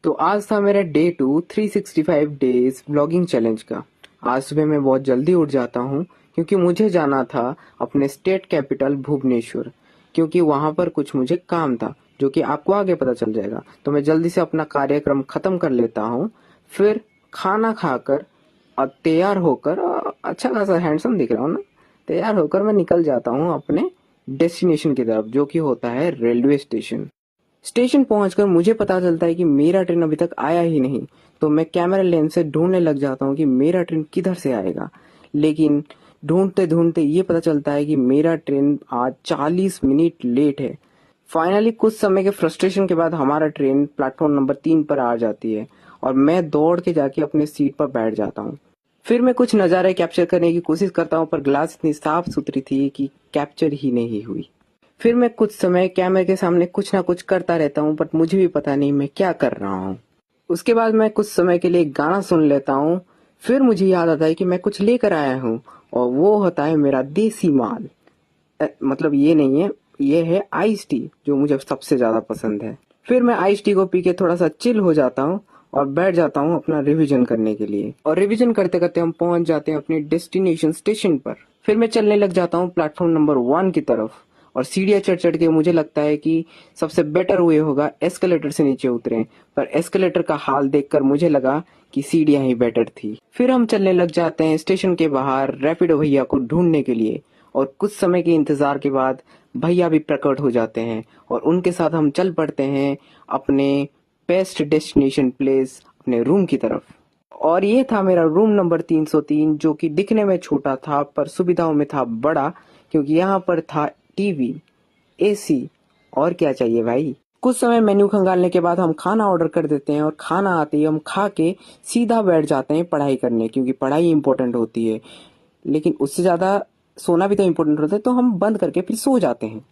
तो आज था मेरा डे 2 365 डेज व्लॉगिंग चैलेंज का। आज सुबह मैं बहुत जल्दी उठ जाता हूँ क्योंकि मुझे जाना था अपने स्टेट कैपिटल भुवनेश्वर, क्योंकि वहां पर कुछ मुझे काम था जो कि आपको आगे पता चल जाएगा। तो मैं जल्दी से अपना कार्यक्रम खत्म कर लेता हूँ, फिर खाना खाकर और तैयार होकर अच्छा खासा हैंडसम दिख रहा हूँ ना, तैयार होकर मैं निकल जाता हूँ अपने डेस्टिनेशन की तरफ, जो कि होता है रेलवे स्टेशन। स्टेशन पहुंचकर मुझे पता चलता है कि मेरा ट्रेन अभी तक आया ही नहीं। तो मैं कैमरा लेंस से ढूंढने लग जाता हूँ कि मेरा ट्रेन किधर से आएगा। लेकिन ढूंढते ढूंढते ये पता चलता है कि मेरा ट्रेन आज 40 मिनट लेट है। फाइनली कुछ समय के फ्रस्ट्रेशन के बाद हमारा ट्रेन प्लेटफॉर्म नंबर 3 पर आ जाती है और मैं दौड़ के जाके अपने सीट पर बैठ जाता हूँ। फिर मैं कुछ नज़ारे कैप्चर करने की कोशिश करता हूँ, पर ग्लास इतनी साफ सुथरी थी कि कैप्चर ही नहीं हुई। फिर मैं कुछ समय कैमरे के सामने कुछ ना कुछ करता रहता हूँ, बट मुझे भी पता नहीं मैं क्या कर रहा हूँ। उसके बाद मैं कुछ समय के लिए गाना सुन लेता हूँ। फिर मुझे याद आता है कि मैं कुछ लेकर आया हूँ, और वो होता है मेरा देसी माल। मतलब ये नहीं है, ये है आइस टी, जो मुझे सबसे ज्यादा पसंद है। फिर मैं आइस टी को पी के थोड़ा सा चिल हो जाता हूँ और बैठ जाता हूँ अपना रिवीजन करने के लिए। और रिवीजन करते करते हम पहुंच जाते हैं अपने डेस्टिनेशन स्टेशन पर। फिर मैं चलने लग जाता हूँ प्लेटफॉर्म नंबर 1 की तरफ, और सीढ़ियाँ चढ़ चढ़ के मुझे लगता है कि सबसे बेटर वे होगा एस्केलेटर से नीचे उतरें। पर एस्केलेटर का हाल देखकर मुझे लगा कि सीढ़ियाँ ही बेटर थी। फिर हम चलने लग जाते हैं स्टेशन के बाहर रैपिडो भैया को ढूंढने के लिए, और कुछ समय के इंतजार के बाद भैया भी प्रकट हो जाते हैं और उनके साथ हम चल पड़ते हैं अपने बेस्ट डेस्टिनेशन प्लेस, अपने रूम की तरफ। और ये था मेरा रूम नंबर 303, जो कि दिखने में छोटा था पर सुविधाओं में था बड़ा, क्योंकि यहाँ पर था टीवी, एसी, और क्या चाहिए भाई। कुछ समय मेन्यू खंगालने के बाद हम खाना ऑर्डर कर देते हैं, और खाना आते ही हम खा के सीधा बैठ जाते हैं पढ़ाई करने, क्योंकि पढ़ाई इंपॉर्टेंट होती है। लेकिन उससे ज्यादा सोना भी तो इम्पोर्टेंट होता है, तो हम बंद करके फिर सो जाते हैं।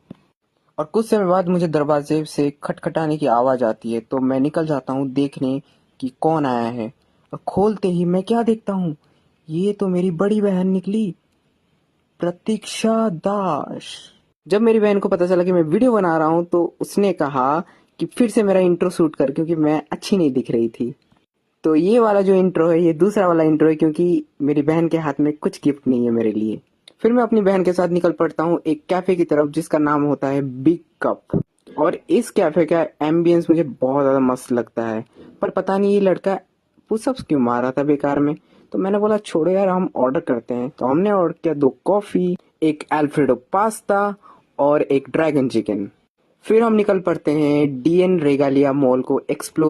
और कुछ समय बाद मुझे दरवाजे से खटखटाने की आवाज आती है, तो मैं निकल जाता हूँ देखने कि कौन आया है। और खोलते ही मैं क्या देखता हूँ, ये तो मेरी बड़ी बहन निकली, प्रतीक्षा दास। जब मेरी बहन को पता चला कि मैं वीडियो बना रहा हूँ, तो उसने कहा कि फिर से मेरा इंट्रो शूट कर, क्योंकि मैं अच्छी नहीं दिख रही थी। तो ये वाला जो इंट्रो है, ये दूसरा वाला इंट्रो है, क्योंकि मेरी बहन के हाथ में कुछ गिफ्ट नहीं है मेरे लिए। फिर मैं अपनी बहन के साथ निकल पड़ता हूँ एक कैफे की तरफ, जिसका नाम होता है बिग कप। और इस कैफे का एम्बियंस मुझे बहुत ज्यादा मस्त लगता है। पर पता नहीं ये लड़का पुशअप्स क्यों मार रहा था बेकार में। तो मैंने बोला छोड़ो यार, हम ऑर्डर करते हैं। तो हमने ऑर्डर किया 2 कॉफी, एक अल्फ्रेडो पास्ता और एक ड्रैगन चिकन। फिर हम निकल पड़ते हैं डीएन रेगालिया मॉल को एक्सप्लोर